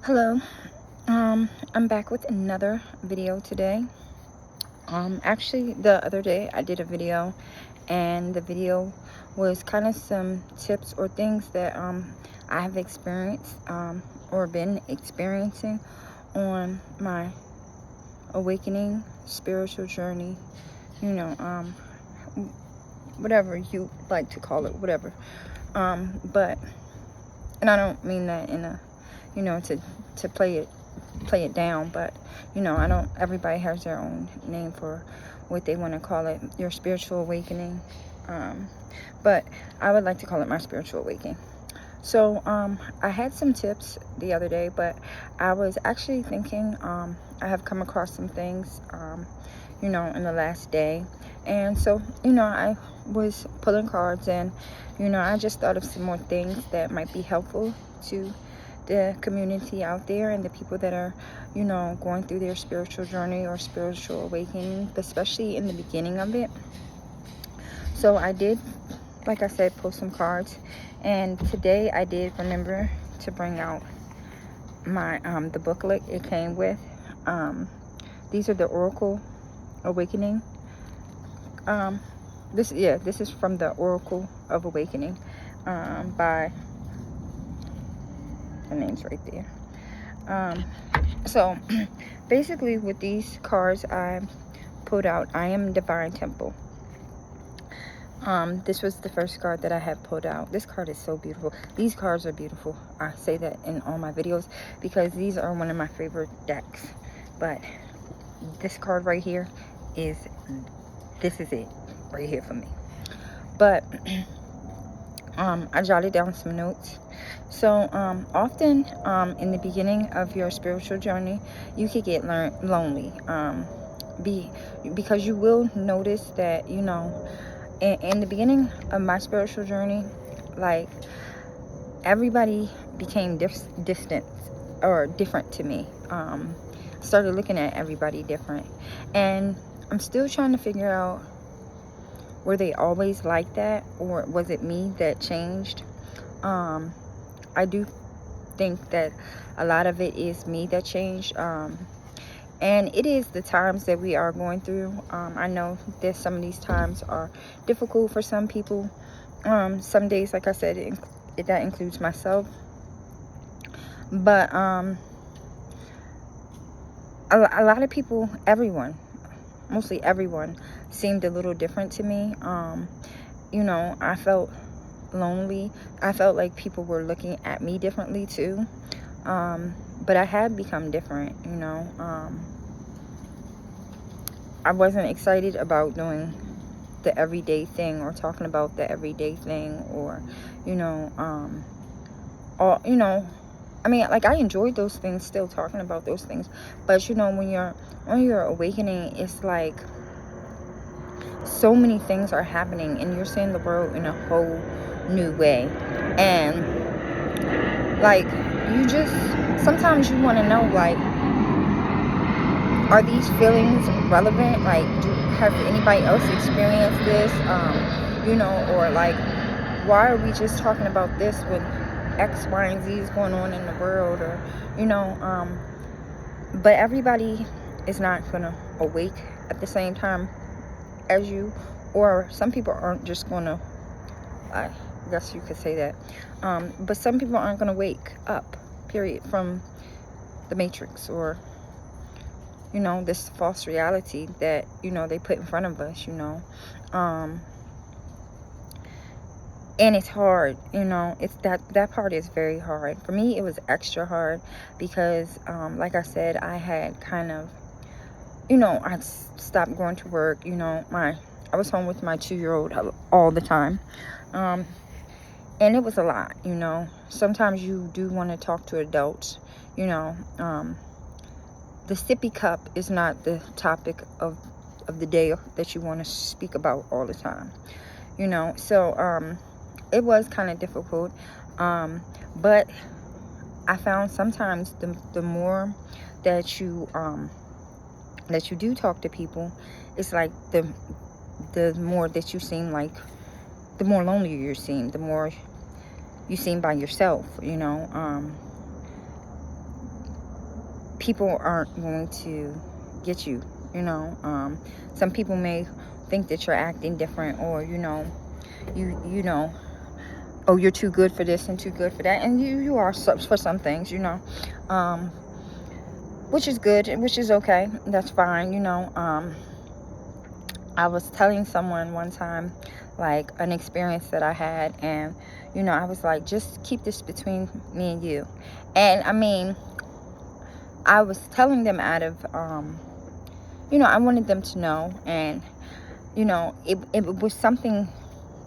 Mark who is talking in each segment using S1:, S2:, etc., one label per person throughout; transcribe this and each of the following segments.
S1: Hello. I'm back with another video today. Actually, the other day I did a video, and the video was kind of some tips or things that I have experienced or been experiencing on my awakening spiritual journey. You know, whatever you like to call it, whatever. But and I don't mean that in a, to play it down, but I don't, everybody has their own name for what they want to call it, your spiritual awakening. But I would like to call it my spiritual awakening. So I had some tips the other day, but I was actually thinking, I have come across some things in the last day, and so I was pulling cards, and I just thought of some more things that might be helpful to the community out there and the people that are going through their spiritual journey or spiritual awakening, especially in the beginning of it. So I did, like I said, pull some cards, and today I did remember to bring out my the booklet it came with. These are the Oracle Awakening. This is from the Oracle of Awakening, by, the name's right there. So basically with these cards I pulled out, I am Divine Temple. This was the first card that I had pulled out. This card is so beautiful. These cards are beautiful. I say that in all my videos because these are one of my favorite decks. But this card right here is it right here for me. But I jotted down some notes. So often in the beginning of your spiritual journey, you could get lonely, because you will notice that in the beginning of my spiritual journey, like, everybody became distant or different to me. Started looking at everybody different, and I'm still trying to figure out, were they always like that, or was it me that changed? I do think that a lot of it is me that changed, and it is the times that we are going through. I know that some of these times are difficult for some people. Some days, like I said, that includes myself. But a lot of people, mostly everyone, seemed a little different to me. I felt lonely. I felt like people were looking at me differently too. But I had become different. I wasn't excited about doing the everyday thing, or talking about the everyday thing, or I enjoyed those things, still talking about those things, but when you're on your awakening, it's like so many things are happening, and you're seeing the world in a whole new way. And like, sometimes you want to know, like, are these feelings relevant? Like, have anybody else experienced this? Or like, why are we just talking about this when X, Y, and Z is going on in the world? Or but everybody is not gonna awake at the same time as you, or some people aren't just gonna, I guess you could say that, but some people aren't gonna wake up, period, from the matrix, or this false reality that they put in front of us. And it's hard. It's that part is very hard for me. It was extra hard because like I said, I had kind of I stopped going to work. I was home with my 2-year-old all the time, and it was a lot. Sometimes you do want to talk to adults. The sippy cup is not the topic of the day that you want to speak about all the time. So it was kind of difficult, but I found sometimes the more that you do talk to people, it's like the more that you seem like, the more lonely you seem, the more you seem by yourself. people aren't going to get you, you know. Some people may think that you're acting different, or you know, oh, you're too good for this and too good for that, and you are for some things, you know, which is good, which is okay, that's fine, you know. I was telling someone one time, like, an experience that I had, and you know, I was like, just keep this between me and you. And I mean, I was telling them out of you know, I wanted them to know. And you know, it was something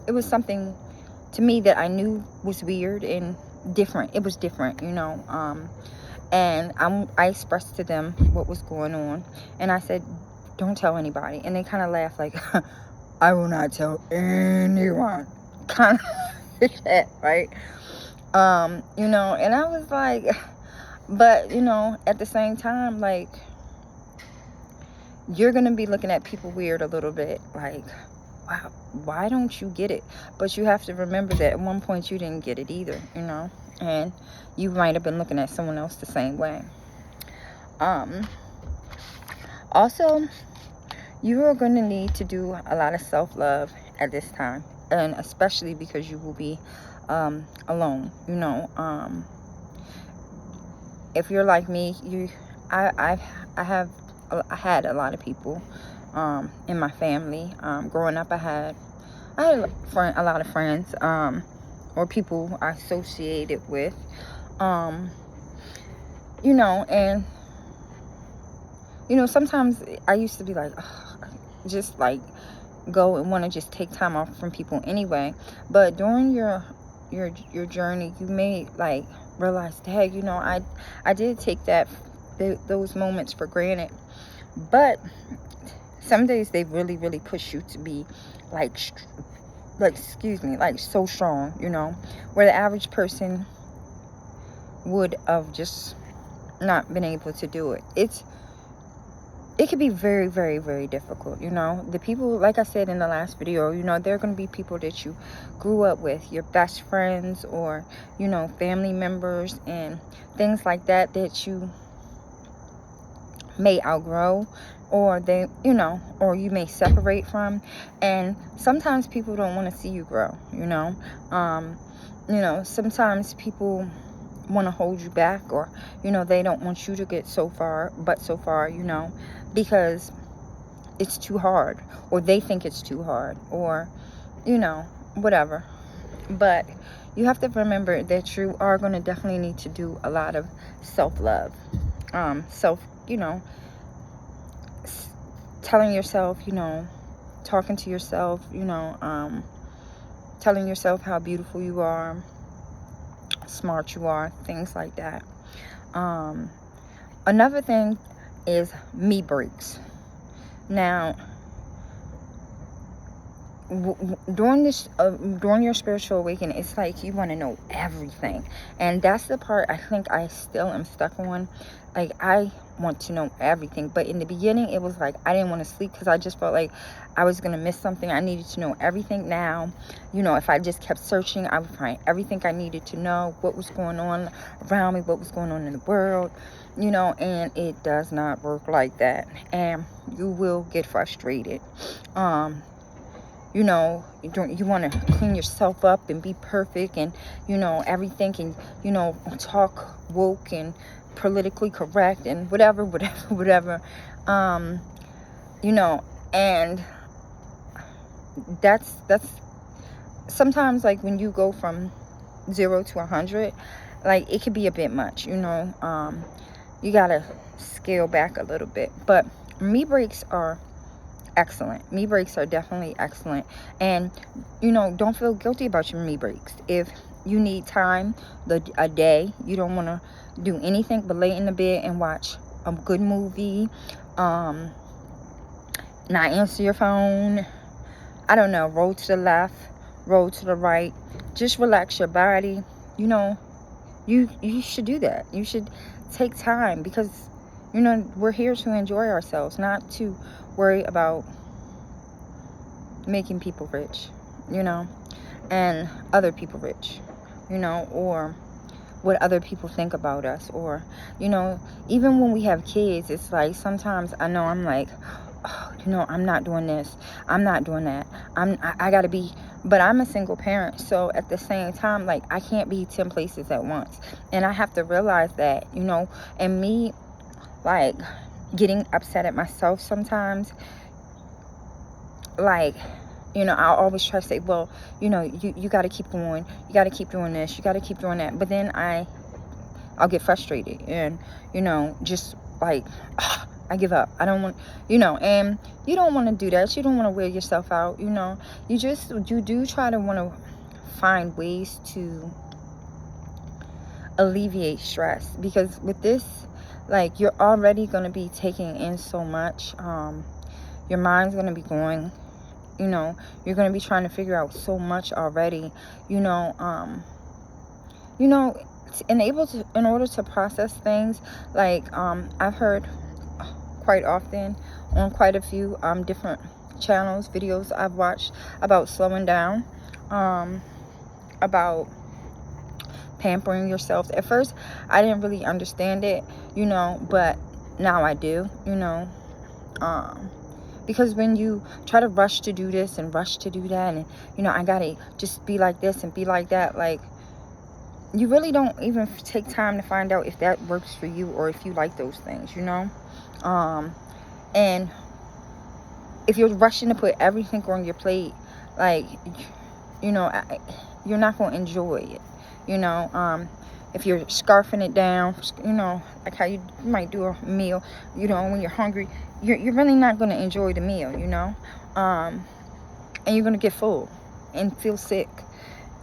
S1: to me that I knew was weird and different. It was different, you know. And I expressed to them what was going on, and I said, don't tell anybody. And they kind of laughed, like, I will not tell anyone, kind of that, right? You know, and I was like, but you know, at the same time, like, you're gonna be looking at people weird a little bit, like, wow, why don't you get it? But you have to remember that at one point you didn't get it either, you know, and you might have been looking at someone else the same way. Also, you are going to need to do a lot of self-love at this time, and especially because you will be alone, you know. If you're like me, I had a lot of people in my family. Growing up, I had a lot of friends, or people I associated with, you know. And you know, sometimes I used to be like, ugh, just like go and want to just take time off from people anyway. But during your journey, you may like realize, hey, you know, I did take those moments for granted. But some days they really push you to be like excuse me, like so strong, you know, where the average person would have just not been able to do it. It could be very difficult, you know. The people, like I said in the last video, you know, they're going to be people that you grew up with, your best friends, or, you know, family members and things like that you may outgrow, or they, you know, or you may separate from. And sometimes people don't want to see you grow, you know. You know, sometimes people want to hold you back, or you know, they don't want you to get so far, you know, because it's too hard, or they think it's too hard, or you know, whatever. But you have to remember that you are going to definitely need to do a lot of self-love, you know, telling yourself, you know, talking to yourself, you know, telling yourself how beautiful you are, smart you are, things like that. Another thing is me breaks. Now, during your spiritual awakening, it's like you want to know everything, and that's the part I think I still am stuck on. Like, I want to know everything, but in the beginning it was like I didn't want to sleep because I just felt like I was gonna miss something. I needed to know everything. Now, you know, if I just kept searching, I would find everything I needed to know, what was going on around me, what was going on in the world, you know. And it does not work like that, and you will get frustrated. You know, you want to clean yourself up and be perfect, and you know, everything, and you know, talk woke and politically correct and whatever. You know, and that's sometimes, like, when you go from 0 to 100, like, it could be a bit much, you know. You gotta scale back a little bit. But me breaks are excellent. Me breaks are definitely excellent. And you know, don't feel guilty about your me breaks. If you need time, a day, you don't want to do anything but lay in the bed and watch a good movie, not answer your phone, I don't know, roll to the left, roll to the right, just relax your body, you know, you should do that. You should take time, because you know, we're here to enjoy ourselves, not to worry about making people rich, you know, and other people rich, you know, or what other people think about us. Or, you know, even when we have kids, it's like sometimes I know I'm like, oh, you know, I'm not doing this, I'm not doing that, I gotta be, but I'm a single parent, so at the same time, like, I can't be 10 places at once. And I have to realize that, you know, and me, like, getting upset at myself sometimes, like, you know, I always try to say, well, you know, you got to keep going, you got to keep doing this, you got to keep doing that. But then I'll get frustrated and, you know, just like, I give up. I don't want, you know, and you don't want to do that. You don't want to wear yourself out, you know. You do try to want to find ways to alleviate stress, because with this, like, you're already going to be taking in so much. Your mind's going to be going, you know, you're going to be trying to figure out so much already, you know, in order to process things, like, I've heard quite often on quite a few different channels, videos I've watched about slowing down, about pampering yourself. At first, I didn't really understand it, you know, but now I do, you know, because when you try to rush to do this and rush to do that, and, you know, I gotta just be like this and be like that, like, you really don't even take time to find out if that works for you or if you like those things, you know. And if you're rushing to put everything on your plate, like, you know, you're not going to enjoy it, you know. If you're scarfing it down, you know, like how you might do a meal, you know, when you're hungry, you're really not going to enjoy the meal, you know. And you're going to get full and feel sick,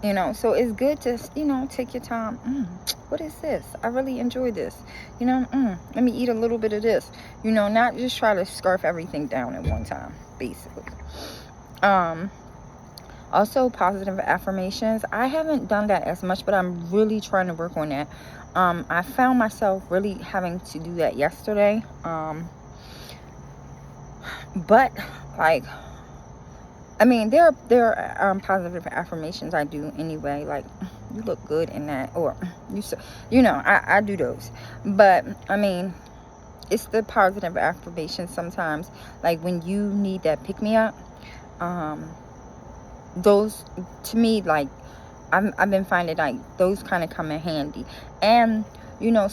S1: you know. So it's good to, you know, take your time. What is this? I really enjoy this, you know. Let me eat a little bit of this, you know, not just try to scarf everything down at one time, basically. Also, positive affirmations. I haven't done that as much, but I'm really trying to work on that. I found myself really having to do that yesterday. But, like, I mean, there are positive affirmations I do anyway, like, you look good in that, or, you know, I do those. But, I mean, it's the positive affirmations sometimes, like, when you need that pick-me-up, those, to me, like, I've been finding, like, those kind of come in handy. And, you know,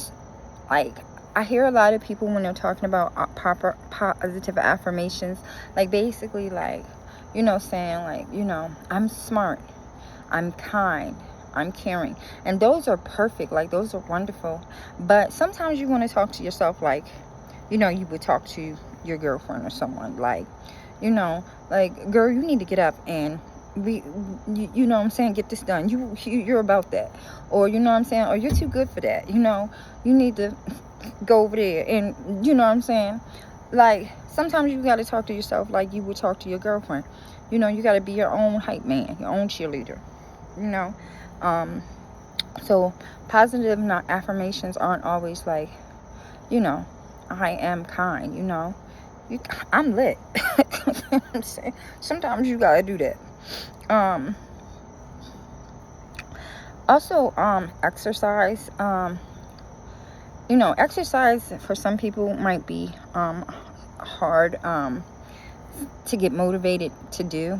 S1: like, I hear a lot of people when they're talking about positive affirmations, like, basically, like, you know, saying, like, you know, I'm smart, I'm kind, I'm caring. And those are perfect, like, those are wonderful. But sometimes you want to talk to yourself like, you know, you would talk to your girlfriend or someone, like, you know, like, girl, you need to get up and you know what I'm saying, get this done. You're about that. Or, you know what I'm saying, or you're too good for that, you know, you need to go over there. And, you know what I'm saying, like, sometimes you got to talk to yourself like you would talk to your girlfriend. You know, you got to be your own hype man, your own cheerleader, you know. So positive affirmations aren't always like, you know, I am kind, you know, I'm lit. Sometimes you got to do that. Also, exercise. You know, exercise for some people might be hard to get motivated to do.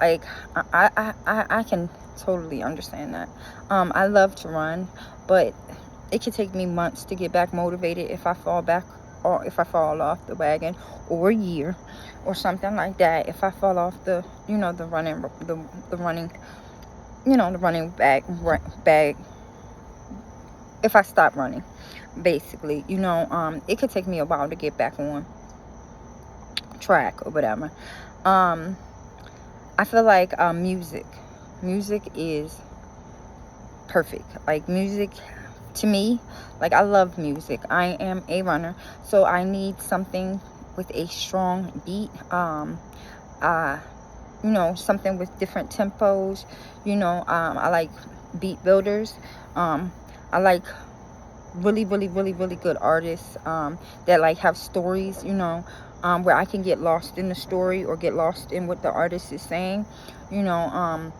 S1: Like, I can totally understand that. I love to run, but it could take me months to get back motivated if I fall back, or if I fall off the wagon, or a year or something like that. If I fall off the, you know, the running, you know, the running bag, if I stop running, basically, you know, it could take me a while to get back on track or whatever. I feel like music is perfect. Like, music to me, like, I love music. I am a runner, so I need something with a strong beat. You know, something with different tempos. You know, I like beat builders. I like really good artists that, like, have stories, you know, where I can get lost in the story or get lost in what the artist is saying, you know.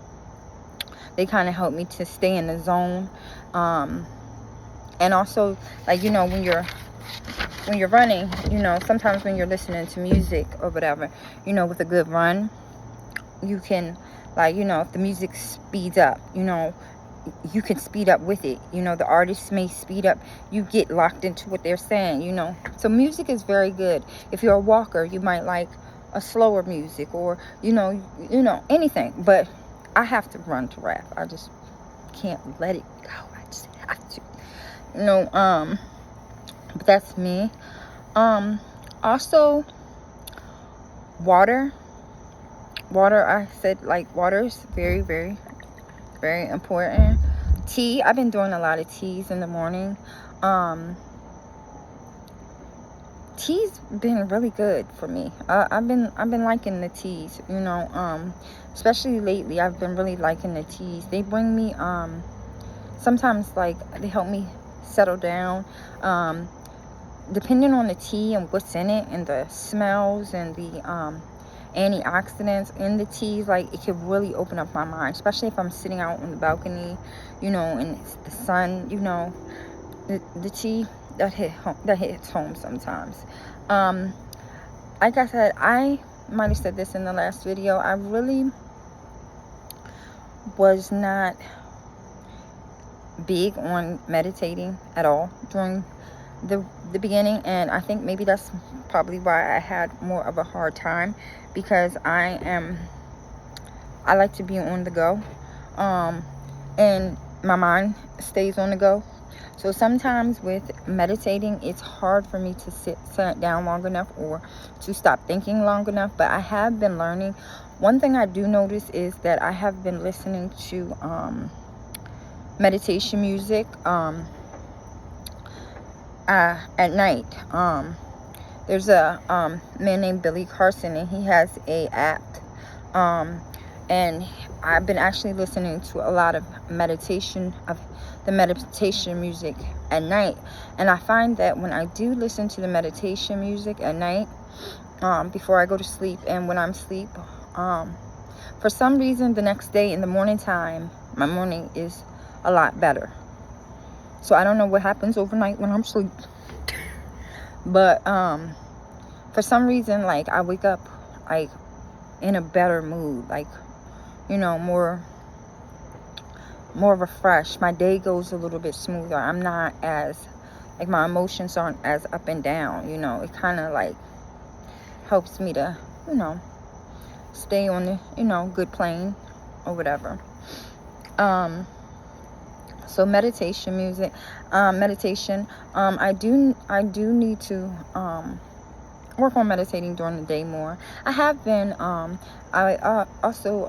S1: They kind of help me to stay in the zone. And also, like, you know, when you're running, you know, sometimes when you're listening to music or whatever, you know, with a good run, you can, like, you know, if the music speeds up, you know, you can speed up with it. You know, the artist may speed up, you get locked into what they're saying, you know. So music is very good. If you're a walker, you might like a slower music, or you know anything. But I have to run to rap. I just can't let it go. I just have to, you know. But that's me. Also, water. I said, like, water is very, very, very important. Tea. I've been doing a lot of teas in the morning. Tea's been really good for me. I've been liking the teas, you know. Especially lately, I've been really liking the teas. They bring me sometimes, like, they help me settle down. Depending on the tea and what's in it, and the smells and the antioxidants in the teas, like, it can really open up my mind, especially if I'm sitting out on the balcony, you know, and it's the sun, you know. The tea that hits home sometimes. Like I said, I might have said this in the last video, I really was not big on meditating at all during the beginning, and I think maybe that's probably why I had more of a hard time, because I like to be on the go, and my mind stays on the go. So sometimes with meditating, it's hard for me to sit down long enough, or to stop thinking long enough. But I have been learning. One thing I do notice is that I have been listening to meditation music at night. There's a man named Billy Carson, and he has a app, and I've been actually listening to a lot of meditation music at night. And I find that when I do listen to the meditation music at night, before I go to sleep, and when I'm asleep, for some reason the next day in the morning time, my morning is a lot better. So I don't know what happens overnight when I'm asleep, but for some reason, like, I wake up like in a better mood, like, you know, more refreshed. My day goes a little bit smoother. I'm not as, like, my emotions aren't as up and down, you know. It kind of, like, helps me to, you know, stay on the, you know, good plane or whatever. So meditation music, I do need to work on meditating during the day more. I have been. I also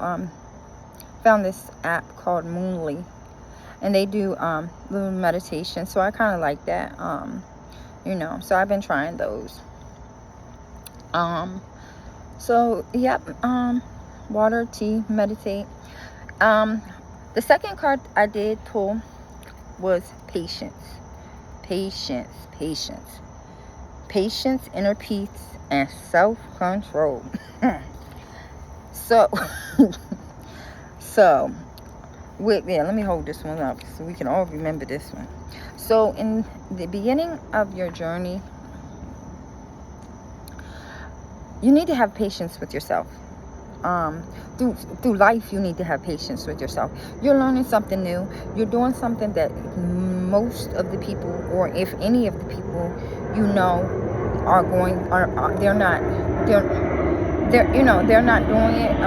S1: found this app called Moonly, and they do little meditation. So I kind of like that. You know. So I've been trying those. So yep. Water, tea, meditate. The second card I did pull was patience. Patience, inner peace, and self-control. So let me hold this one up so we can all remember this one. So in the beginning of your journey, you need to have patience with yourself. Through life, you need to have patience with yourself. You're learning something new. You're doing something that most of the people, or if any of the people you know they're not doing it.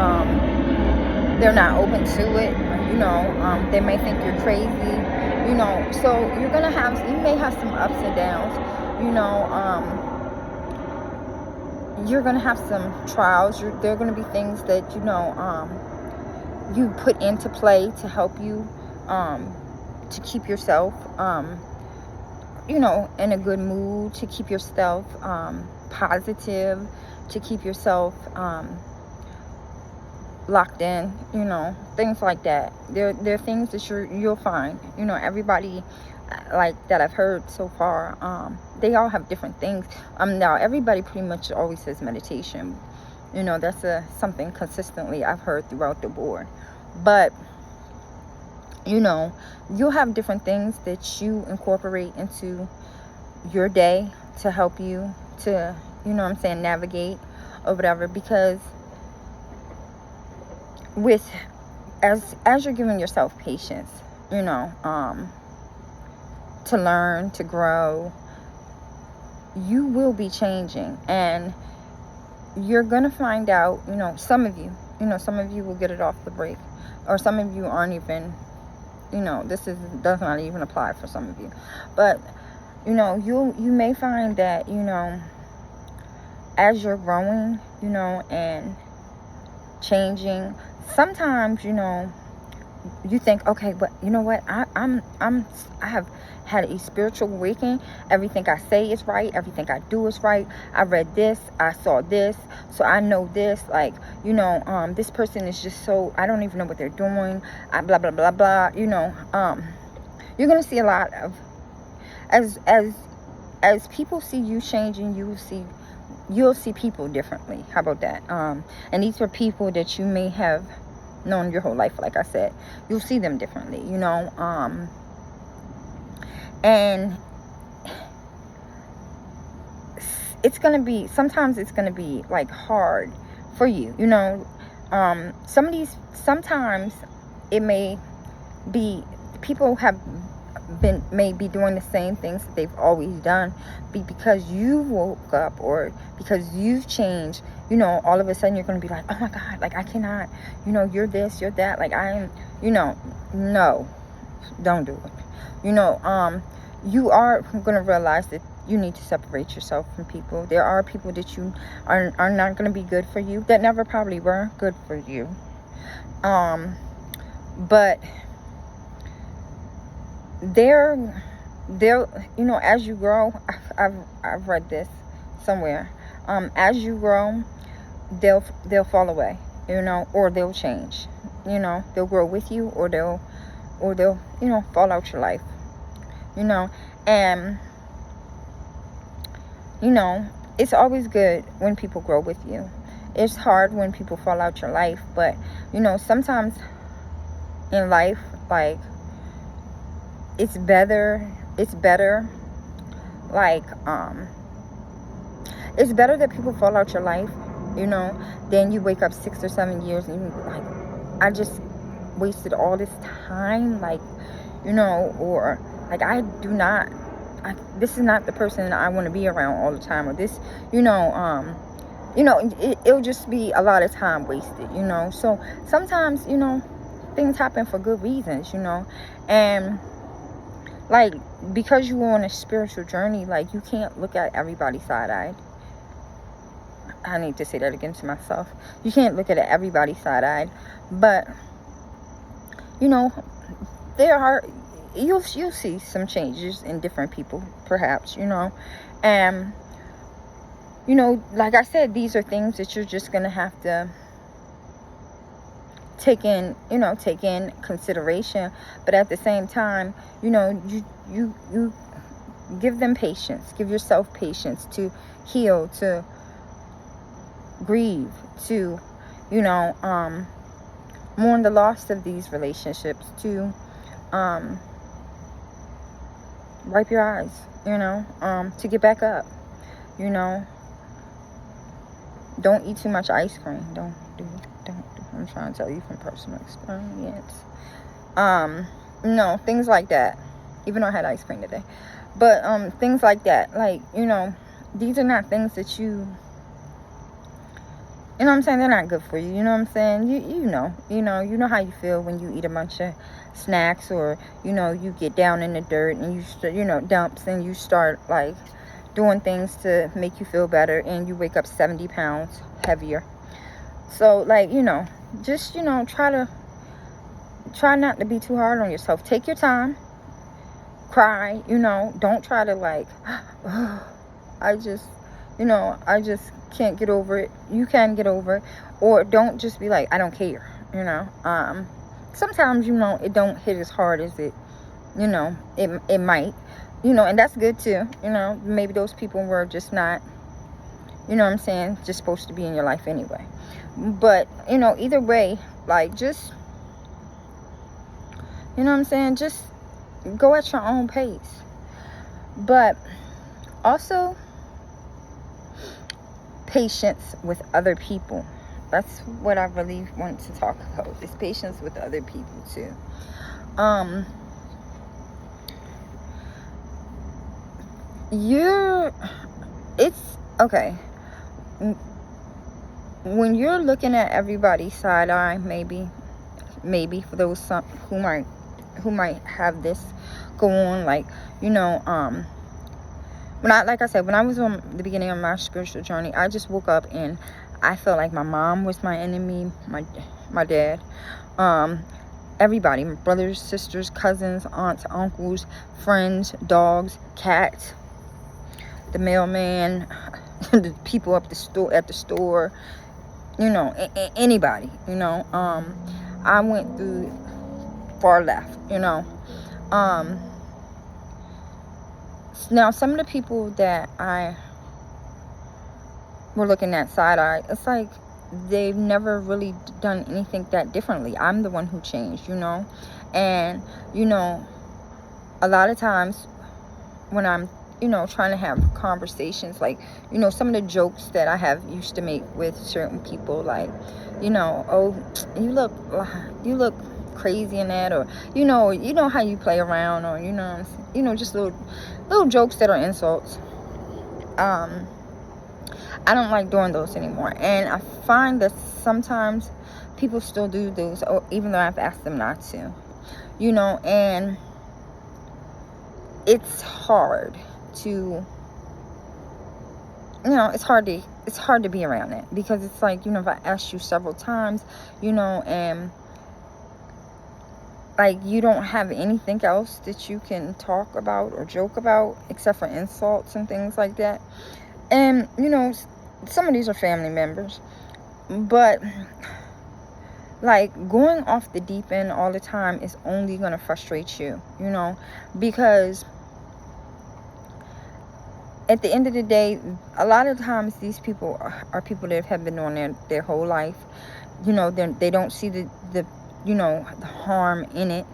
S1: They're not open to it. You know, they may think you're crazy. You know, so you may have some ups and downs. You know, you're gonna have some trials. There are gonna be things that, you know, you put into play to help you to keep yourself you know, in a good mood, to keep yourself positive, to keep yourself locked in, you know, things like that. There are things that you'll find, you know, everybody, like, that I've heard so far, they all have different things. Now everybody pretty much always says meditation, you know. That's something consistently I've heard throughout the board. But You know, you'll have different things that you incorporate into your day to help you to, you know what I'm saying, navigate or whatever. Because with, as you're giving yourself patience, you know, to learn, to grow, you will be changing. And you're gonna find out, you know, some of you will get it off the break, or some of you aren't even, you know, does not even apply for some of you. But you know, you may find that, you know, as you're growing, you know, and changing, sometimes, you know, you think, okay, but you know what, I have had a spiritual awakening. Everything I say is right, everything I do is right. I read this, I saw this, so I know this. Like, you know, this person is just so, I don't even know what they're doing. Blah blah blah blah. You know, you're gonna see a lot of, as people see you changing, you'll see people differently. How about that? And these are people that you may have known your whole life. Like I said, you'll see them differently, you know. And sometimes it's gonna be like hard for you, you know. Sometimes it may be, people may be doing the same things that they've always done, because you woke up or because you've changed. You know, all of a sudden you're going to be like, oh my God, like I cannot, you know, you're this, you're that, like I am, you know. No, don't do it. You know, you are going to realize that you need to separate yourself from people. There are people that you are not going to be good for you, that never probably were good for you. But they're, you know, as you grow, I've read this somewhere. As you grow, they'll fall away, you know, or they'll change. You know, they'll grow with you, or they'll, you know, fall out your life. You know, and you know, it's always good when people grow with you. It's hard when people fall out your life, but you know, sometimes in life, like, it's better, like, it's better that people fall out your life, you know, than you wake up 6 or 7 years and you're like, I just wasted all this time, like, you know, or like, this is not the person I want to be around all the time, or this, you know, it'll just be a lot of time wasted, you know. So sometimes, you know, things happen for good reasons, you know. And like, because you're on a spiritual journey, like, you can't look at everybody side-eyed. I need to say that again to myself. You can't look at everybody side-eyed. But, you know, you'll see some changes in different people, perhaps, you know. And, you know, like I said, these are things that you're just going to have to take in consideration. But at the same time, you know, you give them patience, give yourself patience to heal, to grieve, to, you know, mourn the loss of these relationships, to wipe your eyes, you know, to get back up, you know. Don't eat too much ice cream. Don't do. I'm trying to tell you from personal experience. No, things like that. Even though I had ice cream today. But things like that. Like, you know, these are not things that you know what I'm saying, they're not good for you. You know what I'm saying? You know how you feel when you eat a bunch of snacks, or, you know, you get down in the dirt and you dumps, and you start like doing things to make you feel better, and you wake up 70 pounds heavier. So, like, you know, just, you know, try not to be too hard on yourself. Take your time, cry, you know. Don't try to like, I just can't get over it. You can get over it. Or don't just be like, I don't care, you know. Sometimes, you know, it don't hit as hard as it, you know, it might, you know, and that's good too. You know, maybe those people were just not, you know what I'm saying, just supposed to be in your life anyway. But, you know, either way, like, just You know what I'm saying? Just go at your own pace. But also, patience with other people. That's what I really want to talk about, is patience with other people too. It's okay when you're looking at everybody's side eye, maybe for those some who might have this go on, like, like I said, when I was on the beginning of my spiritual journey, I just woke up and I felt like my mom was my enemy, my dad, everybody, my brothers, sisters, cousins, aunts, uncles, friends, dogs, cats, the mailman, the people at the store, anybody, I went through far left, now some of the people that I were looking at side eye, it's like they've never really done anything that differently. I'm the one who changed, and a lot of times when I'm trying to have conversations, like, some of the jokes that I have used to make with certain people, like, oh, you look crazy in that, or how you play around, or just little jokes that are insults. I don't like doing those anymore, and I find that sometimes people still do those, or even though I've asked them not to, and it's hard to it's hard to be around that, because it's like, if I asked you several times, and like you don't have anything else that you can talk about or joke about except for insults and things like that. And some of these are family members, but like going off the deep end all the time is only going to frustrate you, because at the end of the day, a lot of times these people are people that have been on their whole life. They don't see the harm in it.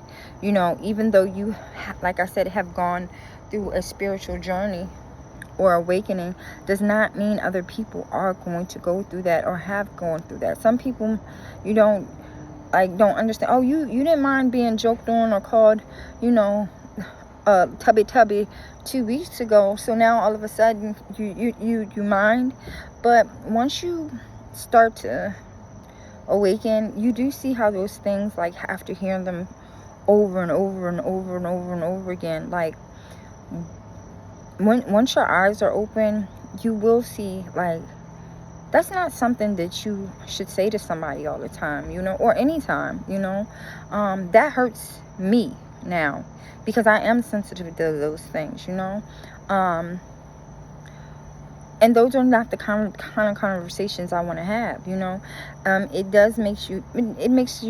S1: Even though you, like I said, have gone through a spiritual journey or awakening, does not mean other people are going to go through that or have gone through that. Some people don't understand. Oh, you didn't mind being joked on or called, tubby 2 weeks ago, so now all of a sudden you mind. But once you start to awaken, you do see how those things, like, after hearing them over and over and over and over and over again, like, once your eyes are open, you will see, like, that's not something that you should say to somebody all the time, or anytime, that hurts me now, because I am sensitive to those things, and those are not the kind of conversations I want to have, it does makes you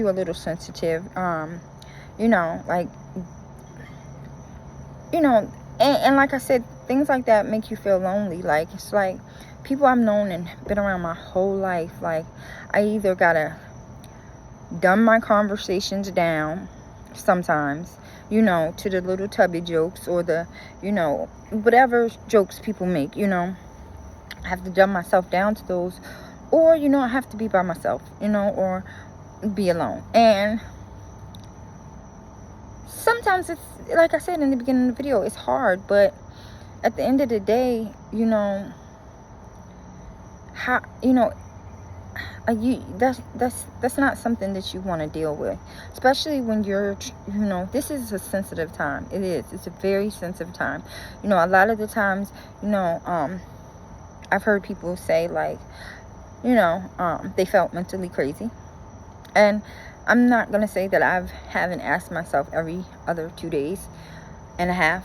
S1: a little sensitive, like, and like I said, things like that make you feel lonely. Like, it's like people I've known and been around my whole life, like, I either gotta dumb my conversations down sometimes, to the little tubby jokes or the, whatever jokes people make, I have to dumb myself down to those, or, I have to be by myself, or be alone. And sometimes it's, like I said in the beginning of the video, it's hard, but at the end of the day, how, that's not something that you want to deal with, especially when you're, this is a sensitive time. It's a very sensitive time. A lot of the times, I've heard people say, like, they felt mentally crazy, and I'm not gonna say that I haven't asked myself every other 2 days and a half,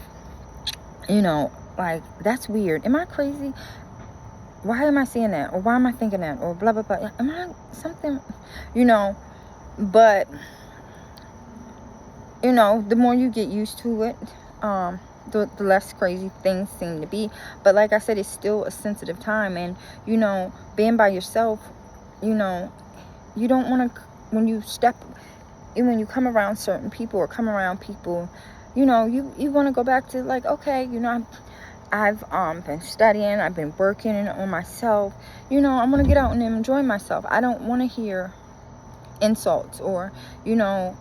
S1: like, that's weird. Am I crazy? Why am I seeing that? Or why am I thinking that? Or blah, blah, blah. Am I something, but, the more you get used to it, the less crazy things seem to be. But like I said, it's still a sensitive time. And, being by yourself, you don't want to, when you step and when you come around certain people or come around people, you know, you want to go back to like, okay, you know, I've been studying, I've been working on myself, you know, I'm going to get out and enjoy myself. I don't want to hear insults or, you know,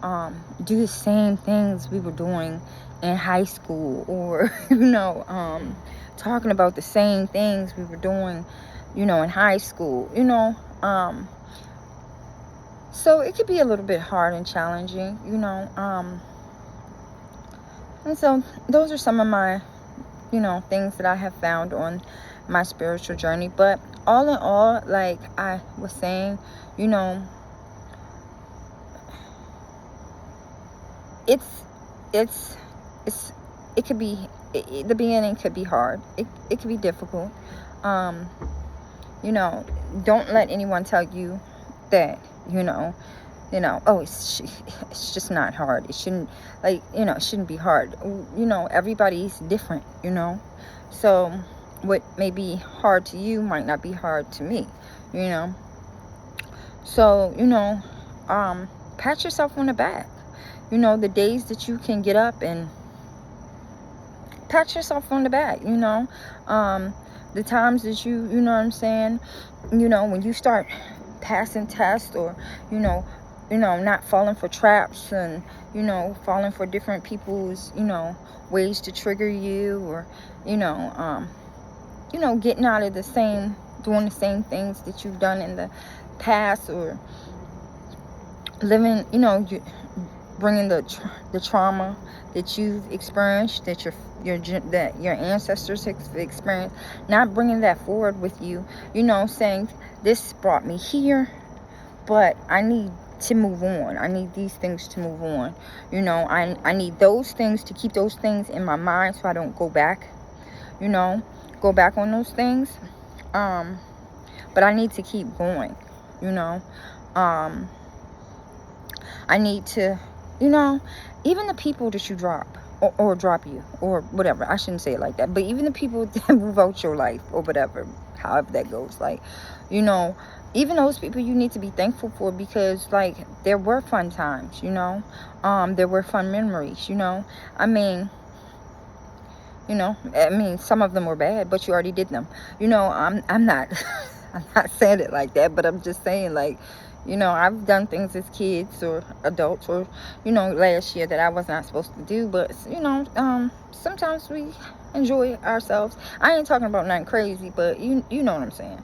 S1: do the same things we were doing in high school, or, you know, talking about the same things we were doing, you know, in high school, you know. So it could be a little bit hard and challenging, you know. And so those are some of my, you know, things that I have found on my spiritual journey. But all in all, like I was saying, you know, it could be, the beginning could be hard. It could be difficult. You know, don't let anyone tell you that, you know, oh, it's just not hard. It shouldn't, like, you know, it shouldn't be hard. You know, everybody's different, you know. So what may be hard to you might not be hard to me, you know. So, you know, pat yourself on the back. You know, the days that you can get up and pat yourself on the back, you know. The times that you know what I'm saying, you know, when you start passing tests, or, you know, not falling for traps, and, you know, falling for different people's, you know, ways to trigger you, or, you know, getting out of doing the same things that you've done in the past, or living, you know, bringing the trauma that you've experienced, that your ancestors have experienced, not bringing that forward with you, you know, saying, this brought me here, but I need to move on. I need these things to move on. You know, I need those things to keep those things in my mind so I don't go back, you know, on those things. But I need to keep going, you know. I need to, you know, even the people that you drop, or drop you, or whatever. I shouldn't say it like that. But even the people that move out your life, or whatever, however that goes, like, you know, even those people you need to be thankful for, because, like, there were fun times, you know. There were fun memories, you know. I mean, some of them were bad, but you already did them. You know, I'm not I'm not saying it like that, but I'm just saying, like, you know, I've done things as kids or adults, or, you know, last year that I was not supposed to do. But, you know, sometimes we enjoy ourselves. I ain't talking about nothing crazy, but you know what I'm saying.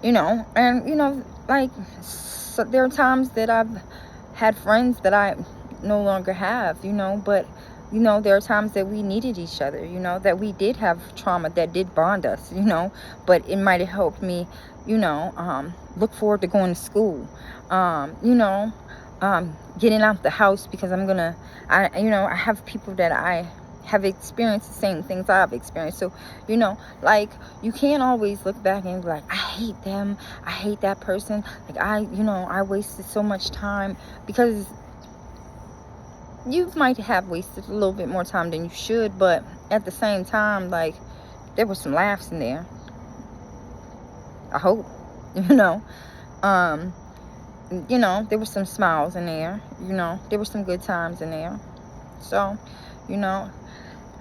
S1: You know, and, you know, like, so there are times that I've had friends that I no longer have, you know, but, you know, there are times that we needed each other, you know, that we did have trauma that did bond us, you know, but it might have helped me, you know, look forward to going to school, you know, getting out the house, because I have people that I have experienced the same things I've experienced. So, you know, like, you can't always look back and be like, I hate them, I hate that person, like, I wasted so much time, because you might have wasted a little bit more time than you should, but at the same time, like, there were some laughs in there, I hope, you know. You know, there were some smiles in there, you know, there were some good times in there. So, you know,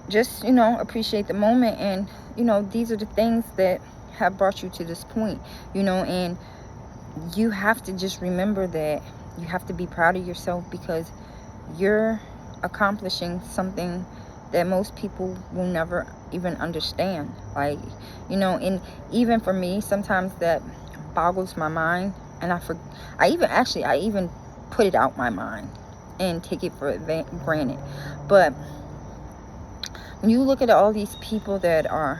S1: just, you know, appreciate the moment. And, you know, these are the things that have brought you to this point, you know. And you have to just remember that you have to be proud of yourself, because you're accomplishing something that most people will never even understand. Like, you know, and even for me, sometimes that boggles my mind, and I even put it out my mind and take it for granted. But when you look at all these people that are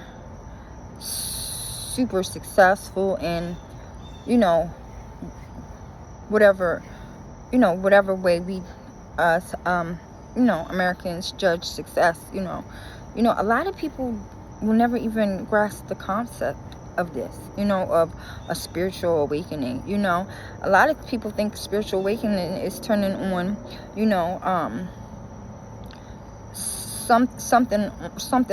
S1: super successful, and, you know, whatever way we, us, you know, Americans judge success, you know, a lot of people will never even grasp the concept of this, you know, of a spiritual awakening. You know, a lot of people think spiritual awakening is turning on, you know, something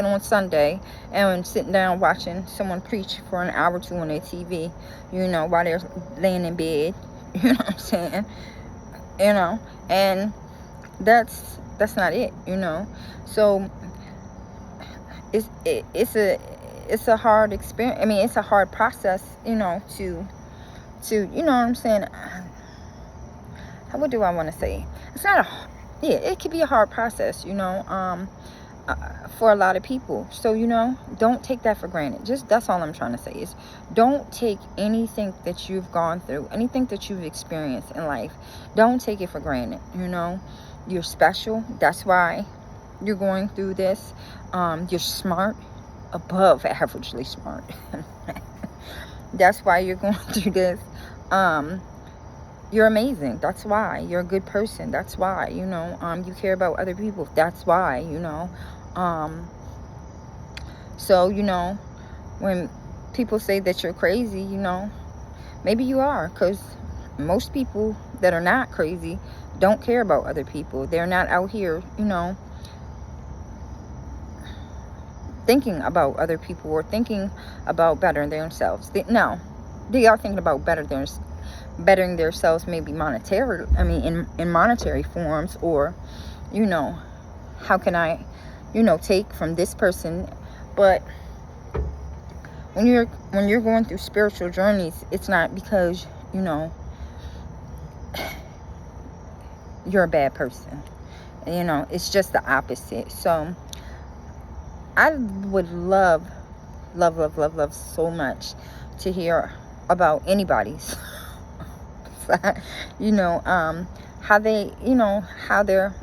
S1: on Sunday, and sitting down watching someone preach for an hour or two on their TV, you know, while they're laying in bed, You know what I'm saying? You know, and that's not it, you know. So it's a hard experience. I mean, it's a hard process, you know, to you know what I'm saying. What do I want to say? It's not a, yeah, it could be a hard process, you know, for a lot of people. So, you know, don't take that for granted. Just, that's all I'm trying to say is, don't take anything that you've gone through, anything that you've experienced in life, don't take it for granted. You know, you're special. That's why you're going through this. You're smart, above averagely smart. That's why you're going through this. You're amazing. That's why. You're a good person. That's why, you know, you care about other people. That's why, you know. So, you know, when people say that you're crazy, you know, maybe you are, because most people that are not crazy don't care about other people. They're not out here, you know, thinking about other people or thinking about bettering themselves. They are thinking about bettering themselves, maybe monetary. I mean, in monetary forms, or, you know, how can I, you know, take from this person. But when you're going through spiritual journeys, it's not because, you know, you're a bad person. You know, it's just the opposite. So I would love so much to hear about anybody's you know, how they, you know, how their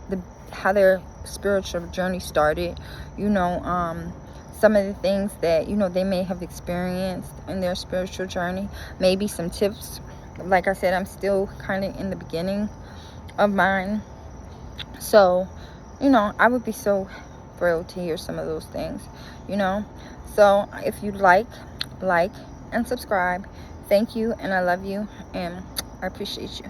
S1: spiritual journey started, you know, some of the things that, you know, they may have experienced in their spiritual journey, maybe some tips. Like I said, I'm still kind of in the beginning of mine, so, you know, I would be so thrilled to hear some of those things, you know. So if you'd like and subscribe. Thank you, and I love you, and I appreciate you.